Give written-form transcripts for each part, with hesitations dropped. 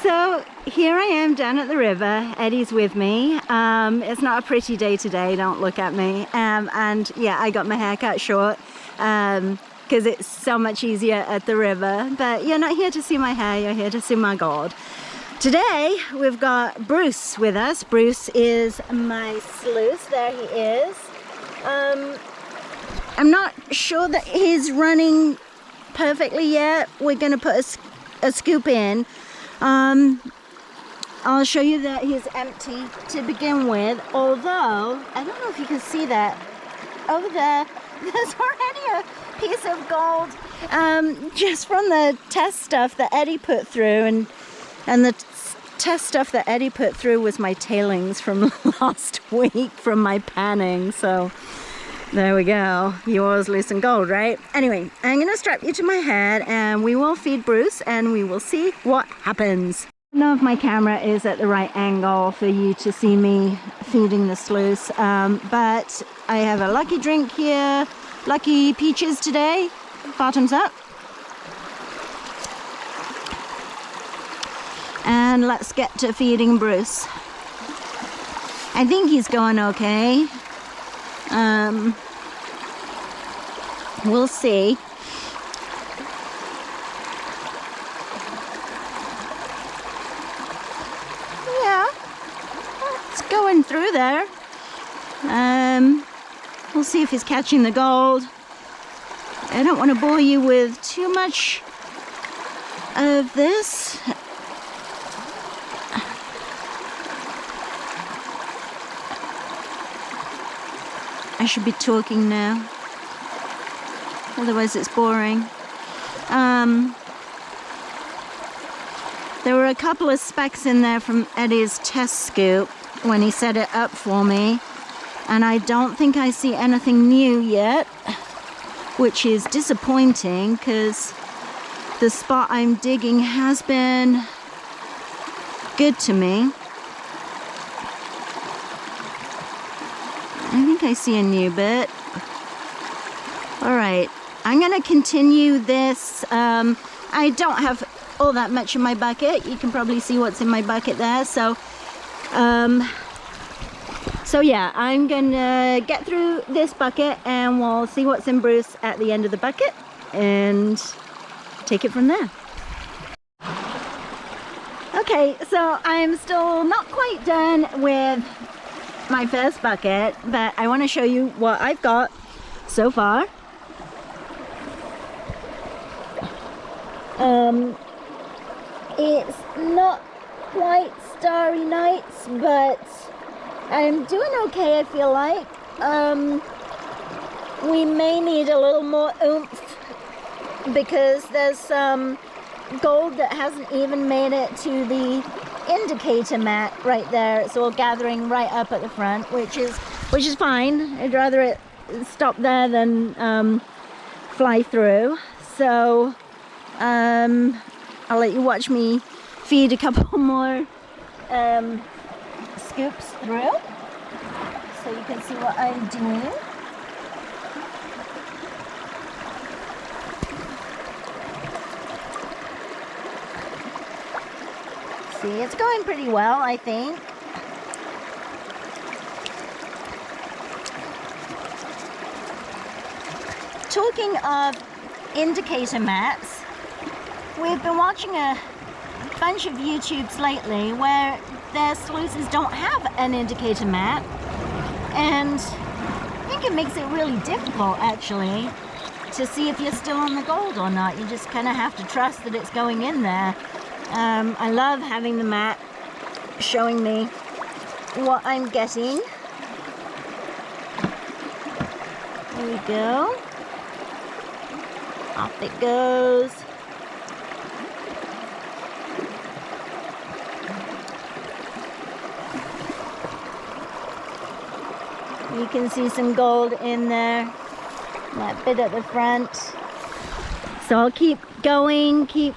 So here I am down at the river. Eddie's with me. It's not a pretty day today, don't look at me. And yeah, I got my hair cut short because it's so much easier at the river. But you're not here to see my hair, you're here to see my God. Today we've got Bruce with us. Bruce is my Sluice. There he is. I'm not sure that he's running perfectly yet. We're going to put a scoop in. I'll show you that he's empty to begin with, although I don't know if you can see that over there. There's already a piece of gold just from the test stuff that Eddie put through, and the test stuff that Eddie put through was my tailings from last week from my panning. So there we go. You always lose some gold, right? Anyway, I'm going to strap you to my head and we will feed Bruce and we will see what happens. I don't know if my camera is at the right angle for you to see me feeding the Sluice, but I have a lucky drink here. Lucky peaches today. Bottoms up. And let's get to feeding Bruce. I think he's going okay. We'll see. Yeah, it's going through there. We'll see if he's catching the gold. I don't want to bore you with too much of this. I should be talking now, otherwise it's boring. There were a couple of specks in there from Eddie's test scoop when he set it up for me, and I don't think I see anything new yet, which is disappointing because the spot I'm digging has been good to me. I think I see a new bit. Alright, I'm going to continue this. I don't have all that much in my bucket. You can probably see what's in my bucket there. So yeah, I'm going to get through this bucket and we'll see what's in Bruce at the end of the bucket and take it from there. Okay, so I'm still not quite done with my first bucket, but I want to show you what I've got so far. It's not quite starry nights, but I'm doing okay, I feel like. We may need a little more oomph because there's some gold that hasn't even made it to the indicator mat right there. It's all gathering right up at the front, which is fine. I'd rather it stop there than fly through. So I'll let you watch me feed a couple more scoops through so you can see what I'm doing. See, it's going pretty well, I think. Talking of indicator mats, we've been watching a bunch of YouTubes lately where their sluices don't have an indicator mat, and I think it makes it really difficult actually to see if you're still on the gold or not. You just kind of have to trust that it's going in there. I love having the mat showing me what I'm getting. There we go. Off it goes. You can see some gold in there, that bit at the front. So I'll keep going, keep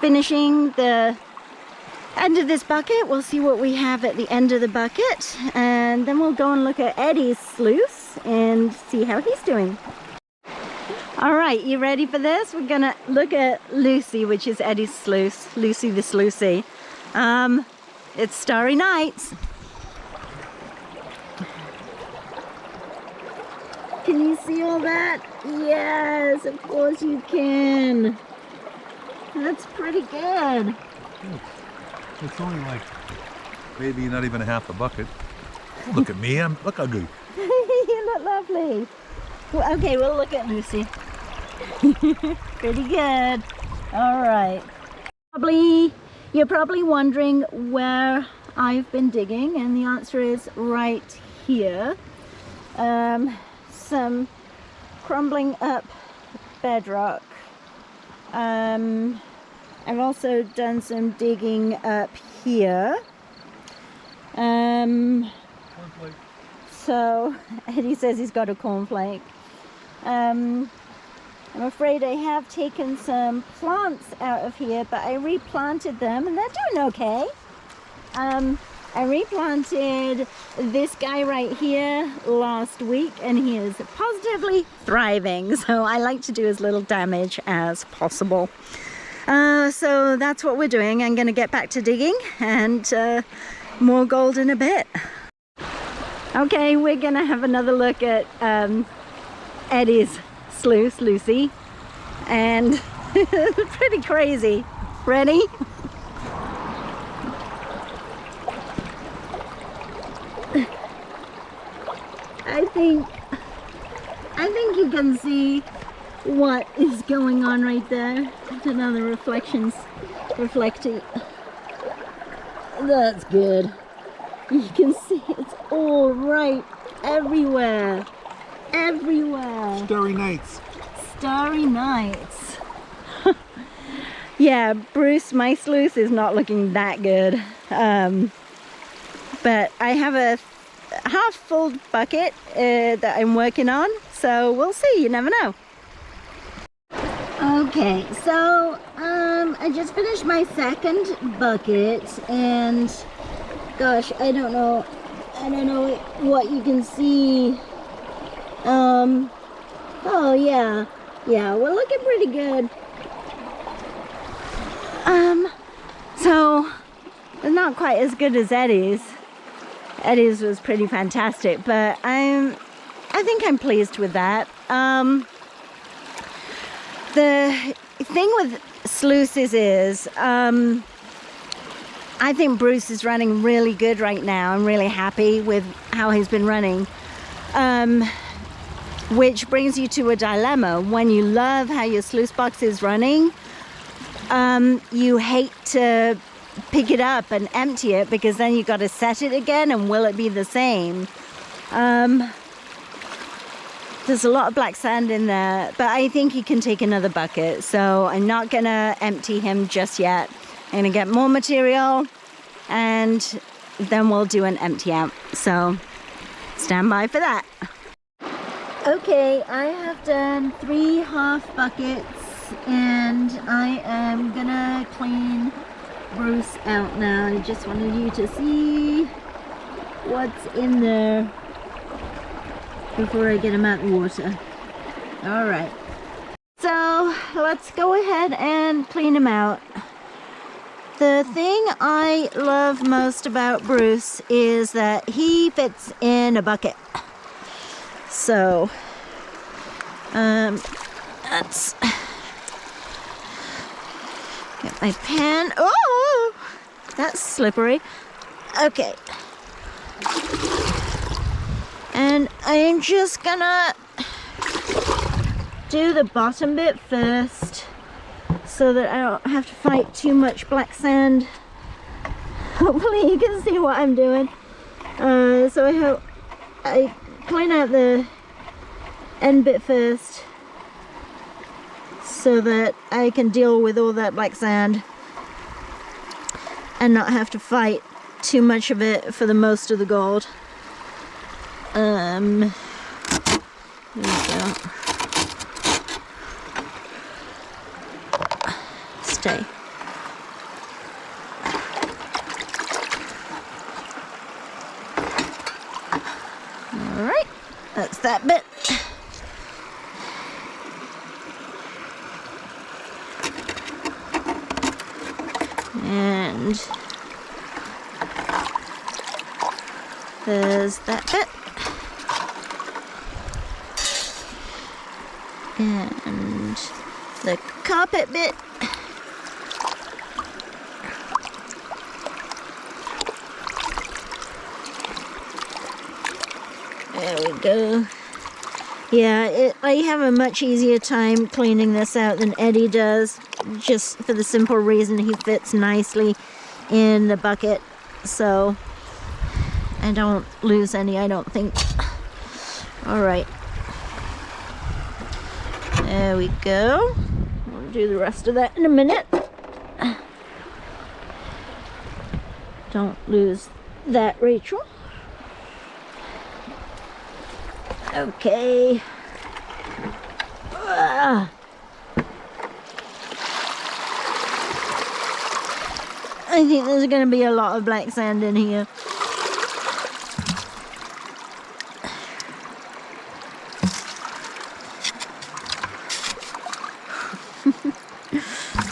finishing the end of this bucket. We'll see what we have at the end of the bucket, and then we'll go and look at Eddie's Sluice and see how he's doing. All right, you ready for this? We're gonna look at Lucy, which is Eddie's sluice. Lucy the Sluicy. It's Starry Nights. Can you see all that? Yes, of course you can. That's pretty good. It's only like maybe not even a half a bucket. Look at me, look ugly. You look lovely. Well, okay, we'll look at Lucy. Pretty good. All right. You're probably wondering where I've been digging, and the answer is right here. Some crumbling up bedrock. I've also done some digging up here. Cornflake. So Eddie says he's got a cornflake. I'm afraid I have taken some plants out of here, but I replanted them and they're doing okay. I replanted this guy right here last week and he is positively thriving. So I like to do as little damage as possible. So that's what we're doing. I'm going to get back to digging and more gold in a bit. Okay, we're going to have another look at Eddie's sluice, Lucy. And pretty crazy. Ready? I think you can see what is going on right there. I don't know, the reflections reflecting. That's good. You can see it's all right everywhere. Everywhere. Starry Nights. Starry Nights. Yeah, Bruce, my sluice is not looking that good. But I have a half full bucket that I'm working on, so we'll see, you never know. Okay, so I just finished my second bucket and gosh, I don't know what you can see. Oh yeah, we're looking pretty good. So it's not quite as good as Eddie's. Eddie's was pretty fantastic, but I think I'm pleased with that. The thing with sluices is, I think Bruce is running really good right now. I'm really happy with how he's been running. Which brings you to a dilemma. When you love how your sluice box is running, you hate to pick it up and empty it because then you got to set it again, and will it be the same? There's a lot of black sand in there, but I think he can take another bucket, so I'm not gonna empty him just yet. I'm gonna get more material and then we'll do an empty out, so stand by for that. Okay, I have done 3 half buckets and I am gonna clean Bruce out now. I just wanted you to see what's in there before I get him out of the water. All right, so let's go ahead and clean him out. The thing I love most about Bruce is that he fits in a bucket. So let's get my pen. Oh, that's slippery. Okay. And I'm just gonna do the bottom bit first so that I don't have to fight too much black sand. Hopefully you can see what I'm doing. So I hope I clean out the end bit first so that I can deal with all that black sand and not have to fight too much of it for the most of the gold. There we go. Stay. All right, that's that bit. And there's that bit. And the carpet bit. There we go. Yeah, I have a much easier time cleaning this out than Eddie does, just for the simple reason he fits nicely in the bucket, so I don't lose any, I don't think. Alright. There we go. We'll do the rest of that in a minute. Don't lose that, Rachel. Okay. I think there's going to be a lot of black sand in here.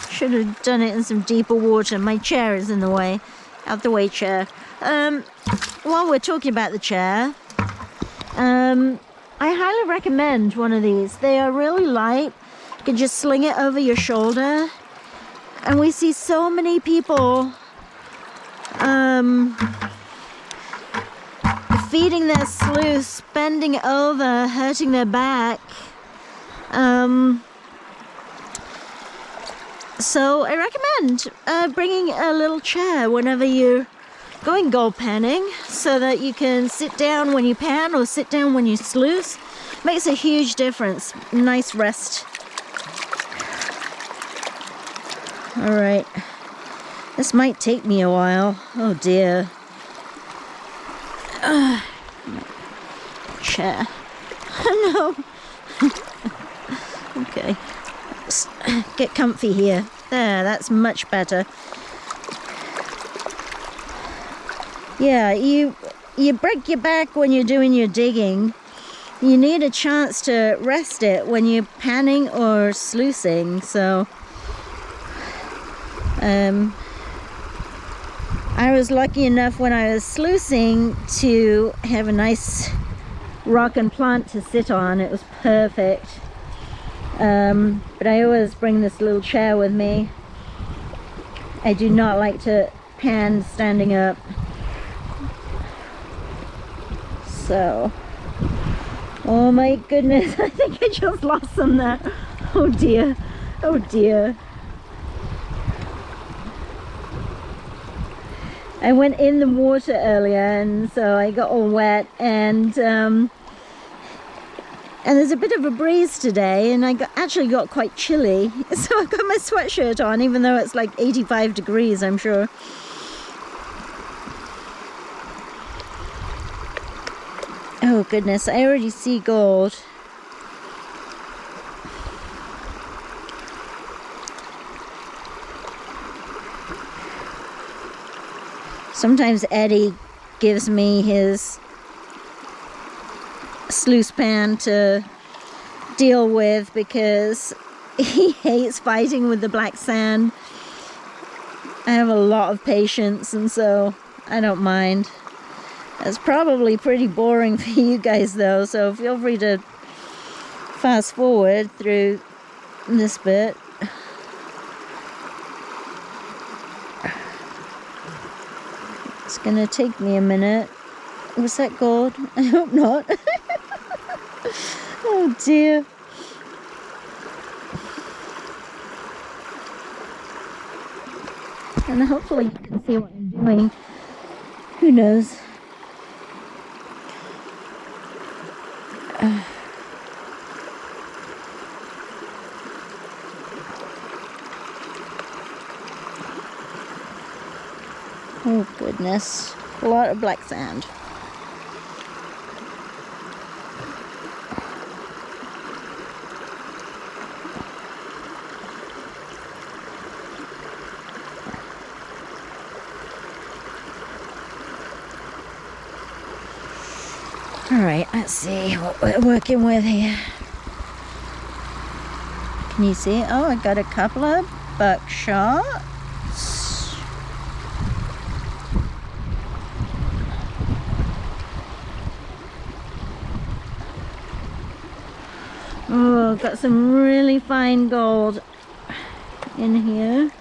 Should have done it in some deeper water. My chair is in the way. Out the way, chair. While we're talking about the chair, I highly recommend one of these. They are really light. You can just sling it over your shoulder. And we see so many people feeding their sluice, bending over, hurting their back. So I recommend bringing a little chair whenever you're going gold panning, so that you can sit down when you pan or sit down when you sluice. Makes a huge difference. Nice rest. Alright. This might take me a while. Oh dear. Chair. No. Okay. Let's get comfy here. There, that's much better. Yeah, you break your back when you're doing your digging. You need a chance to rest it when you're panning or sluicing. So I was lucky enough when I was sluicing to have a nice rock and plant to sit on. It was perfect. But I always bring this little chair with me. I do not like to pan standing up. So, oh my goodness, I think I just lost some there. Oh dear, oh dear. I went in the water earlier, and so I got all wet, and there's a bit of a breeze today, and I actually got quite chilly, so I've got my sweatshirt on, even though it's like 85 degrees, I'm sure. Oh goodness, I already see gold. Sometimes Eddie gives me his sluice pan to deal with because he hates fighting with the black sand. I have a lot of patience, and so I don't mind. It's probably pretty boring for you guys though, so feel free to fast forward through this bit. It's gonna take me a minute. Was that gold? I hope not. Oh dear. And hopefully you can see what I'm doing. Who knows? Oh goodness, a lot of black sand. Alright, let's see what we're working with here. Can you see? Oh, I got a couple of buckshots. Oh, got some really fine gold in here.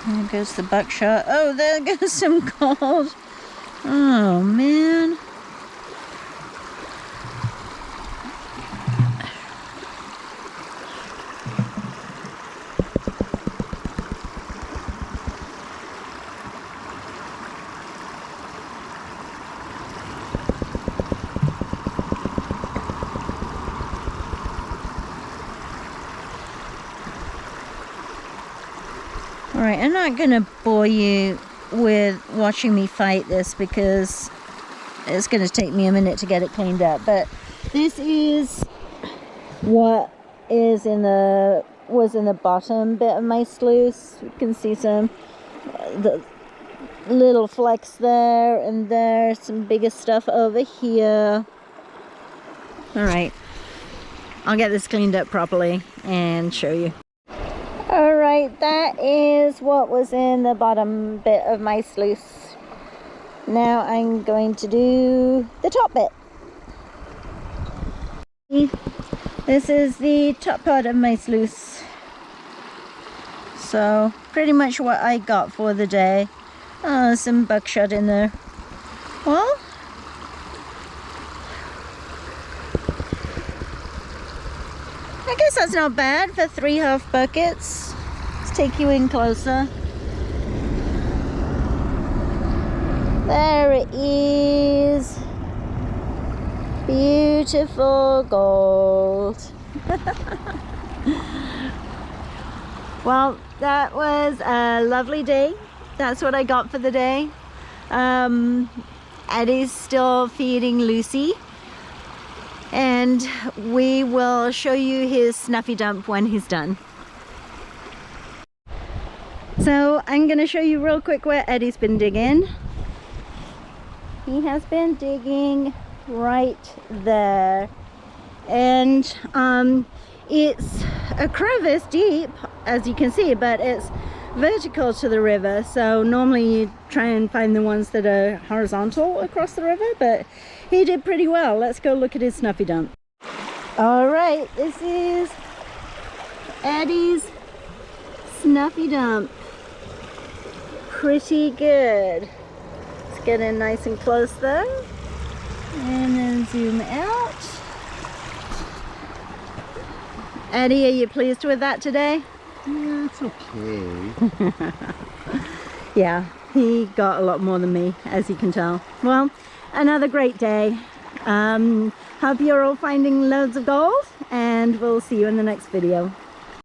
There goes the buckshot. Oh, there goes some gold. Oh, man. Alright, I'm not going to bore you with watching me fight this because it's going to take me a minute to get it cleaned up. But this is what was in the bottom bit of my sluice. You can see some the little flecks there and there, some bigger stuff over here. Alright, I'll get this cleaned up properly and show you. Alright, that is what was in the bottom bit of my sluice. Now I'm going to do the top bit. This is the top part of my sluice. So, pretty much what I got for the day. Oh, some buckshot in there. Well, I guess that's not bad for 3 half buckets. Let's take you in closer. There it is. Beautiful gold. Well, that was a lovely day. That's what I got for the day. Eddie's still feeding Lucy. And we will show you his snuffy dump when he's done. So I'm going to show you real quick where Eddie's been digging. He has been digging right there. And it's a crevice deep, as you can see, but it's vertical to the river. So normally you try and find the ones that are horizontal across the river, but he did pretty well. Let's go look at his snuffy dump. All right, this is Eddie's snuffy dump. Pretty good. Let's get in nice and close there. And then zoom out. Eddie, are you pleased with that today? Yeah, it's okay. Yeah, he got a lot more than me, as you can tell. Well, another great day. Hope you're all finding loads of gold, and we'll see you in the next video.